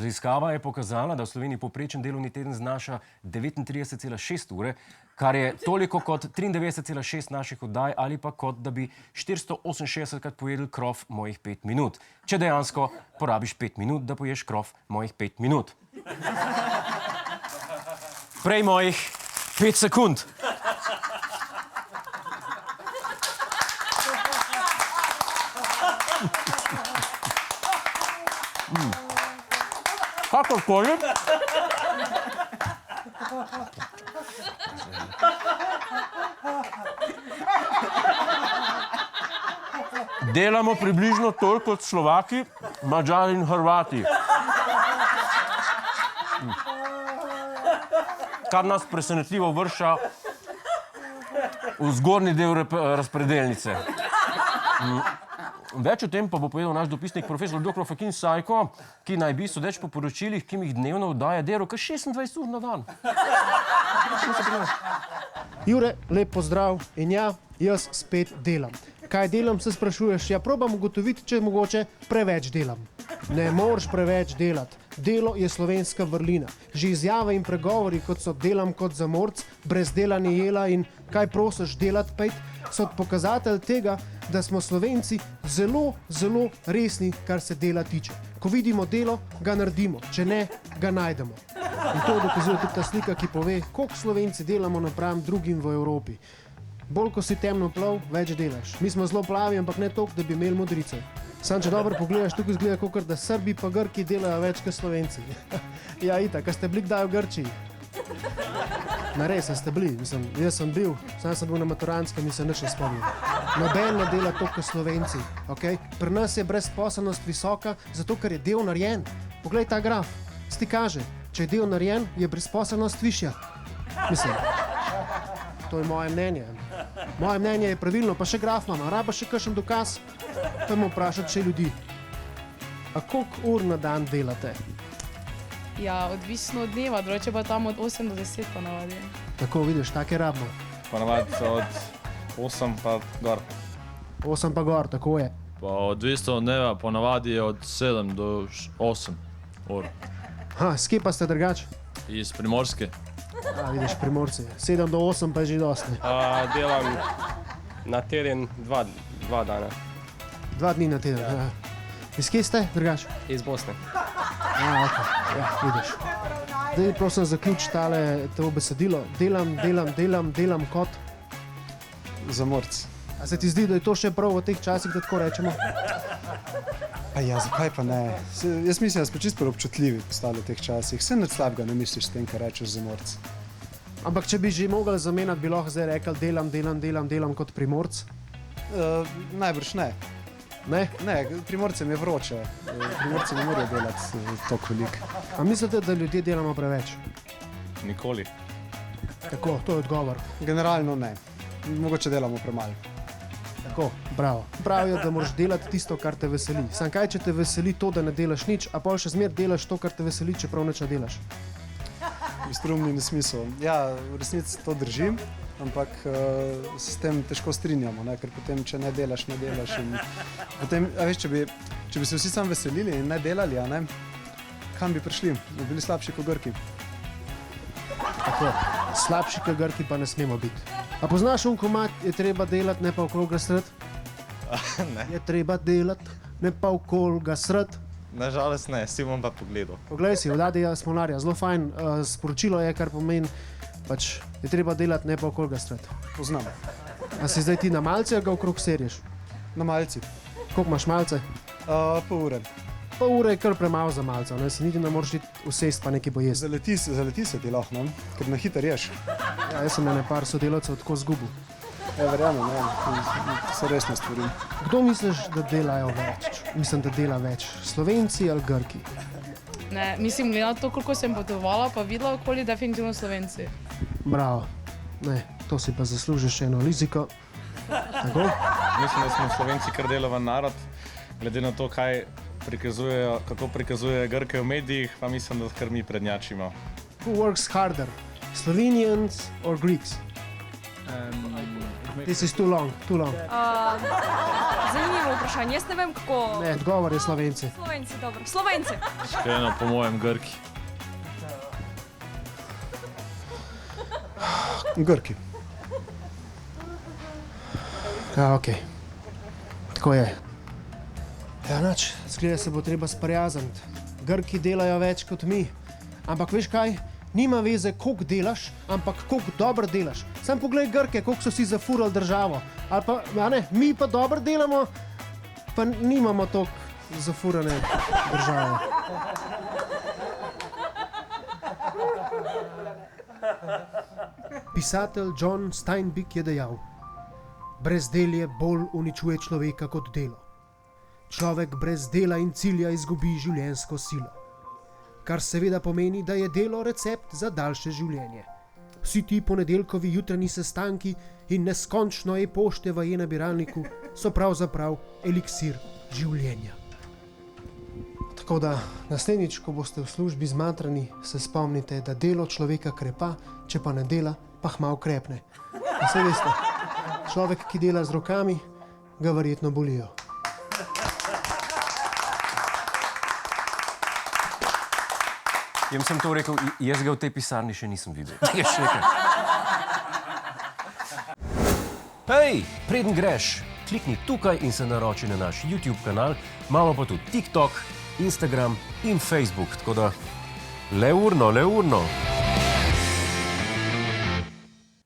Raziskava je pokazala, da v Sloveniji povprečen delovni teden znaša 39,6 ure, kar je toliko kot 93,6 naših oddaj ali pa kot da bi 468krat pojedel krof mojih 5 minut. Če dejansko porabiš 5 minut, da poješ krof mojih 5 minut. Prej mojih 5 sekund. Kakorkoli. Delamo približno toliko kot Slovaki, Madžari in Hrvati. Kar nas presenetljivo vrša v zgornji del razpredelnice. Več o tem pa bo povedal naš dopisnik profesor dr. Fakin Sajko, ki naj bi, sodeč po poročilih, ki jih dnevno oddaja, delal kar 26 ur na dan. Jure, lep pozdrav in ja, jaz spet delam. Kaj delam, se sprašuješ? Ja, probam ugotoviti, če mogoče preveč delam. Ne moreš preveč delati. Delo je slovenska vrlina. Že izjave in pregovori, kot so delam kot zamorc, brez dela ni jela in kaj prosiš delati pejt, so pokazatelj tega, da smo Slovenci zelo, zelo resni, kar se dela tiče. Ko vidimo delo, ga naredimo, če ne, ga najdemo. In to dokazuje tudi ta slika, ki pove, koliko Slovenci delamo napram drugim v Evropi. Bolj, ko si temno plav, več delaš. Mi smo zelo plavi, ampak ne toliko, da bi imeli modrice. Sam, če dobro pogledaš, tukaj izgleda, kakor da Srbi pa Grki delajo več kot Slovenci. Ja, itak, a ste bili kdaj v Grčiji? Na res, a ste bili. Mislim, jaz sem bil, sam sem bil na maturantskem in se nič ne spomnim. Noben ne dela toliko kot Slovenci. Okay? Pri nas je brezposelnost visoka, zato ker je del narejen. Poglej ta graf, ti kaže, če je del narejen, je brezposelnost višja. Mislim, to je moje mnenje. Moje mnenje je pravilno, pa še graf imamo. Raba še kakšen dokaz? Pojmo vprašati še ljudi. A koliko ur na dan delate? Ja, odvisno od dneva, drugače pa tam od 8 do 10 ponavadi. Tako, vidiš, take rabimo. Ponavadi od 8 pa gor. 8 pa gor, tako je. Pa odvisno od dneva, ponavadi je od 7 do 8 ur. Skje pa ste drugače? Iz Primorske. Vidiš, Primorci. 7 do 8 pa je že dosti. Delam na teden 2 dana. 2 dni na teden. Ja. Iz kje ste drugače? Iz Bosne. Okay. Ja, vidiš. Zdaj prosim zaključi to besedilo. Delam kot zamorc. A se ti zdi, da je to še prav v teh časih, da tako rečemo? Ja, zakaj pa ne? Jaz mislim, da smo čisto občutljivi postali v teh časih. Vse nič slabega ne misliš s tem, kar rečeš zamorc. Ampak če bi že mogli zamenjati, bi lahko zdaj rekel delam kot Primorc? Najbrž ne. Ne? Ne, Primorcem je vroče. Primorci ne morajo delati toliko veliko. A mislite, da ljudje delamo preveč? Nikoli. Tako, to je odgovor. Generalno ne. Mogoče delamo premalo. Tako, bravo. Pravijo, da moraš delati tisto, kar te veseli. Sam kaj, če te veseli to, da ne delaš nič, a pol še zmer delaš to, kar te veseli, čeprav nič ne delaš? Strumni smisel. Ja, v resnici to držim, ampak se s tem težko strinjamo, ne? Ker potem, če ne delaš in potem, a veš, če bi se vsi sam veselili in ne delali, a ne, kam bi prišli? Bi bili slabši kot Grki. Tako, slabši kot Grki pa ne smemo biti. A poznaš komad, je treba delati, ne pa okoli ga sredi? Ne. Je treba delati, ne pa okoli ga sredi? Nažalost ne, si bom pa pogledal. Poglej si, od Adija Smolarja, zelo fajn sporočilo je, kar pomeni, pač je treba delati, ne pa okoli ga sredi. Poznam. A si zdaj ti na malce, ali ga okrog seriš? Na malci. Koliko imaš malce? Pol ure. Pol ure je kar premalo za malce, ne? Si niti ne moreš iti usesti pa nekaj pojesti. Zaleti se ti lahko, ne? Ker na hiter ješ. Ja, jaz sem ene par sodelavcev tako zgubil. Ja, verjamem, to so resne stvari. Kdo misliš, da delajo več? Mislim, da dela več. Slovenci ali Grki? Ne, mislim, glede na to, koliko sem potovala, pa videla okoli, definitivno Slovenci. Bravo. Ne, to si pa zaslužiš eno liziko. Tako? Mislim, da smo Slovenci kar delovan narod, glede na to, kako prikazujejo Grke v medijih, pa mislim, da kar mi prednjačimo. Who works harder? Slovenians or Greeks? This is too long. Zanimivo vprašanje. vprašanje, jaz ne vem kako. Ne, odgovor je Slovenci. Slovenci, dobro. Slovenci. Iskreno, po mojem, Grki. Grki. Ja, ok. Tako je. Ja, nač, zgleda se bo treba sprijazniti. Grki delajo več kot mi. Ampak veš kaj? Nima veze, koliko delaš, ampak koliko dobro delaš. Sam poglej Grke, koliko so si zafurali državo. Ali pa, a ne, mi pa dobro delamo, pa nimamo toliko zafurane države. Pisatelj John Steinbeck je dejal: brezdelje bolj uničuje človeka kot delo. Človek brez dela in cilja izgubi življenjsko silo. Kar seveda pomeni, da je delo recept za daljše življenje. Vsi ti ponedeljkovi jutranji sestanki in neskončno e-pošte v e-nabiralniku so pravzaprav eliksir življenja. Tako da naslednjič, ko boste v službi zmatrani, se spomnite, da delo človeka krepa, če pa ne dela, pa hmal krepne. A saj veste, človek, ki dela z rokami, ga verjetno bolijo. Jaz sem to rekel, jaz ga v tej pisarni še nisem videl. Je še nekaj. Hej, preden greš, klikni tukaj in se naroči na naš YouTube kanal, imamo pa tudi TikTok, Instagram in Facebook, tako da le urno.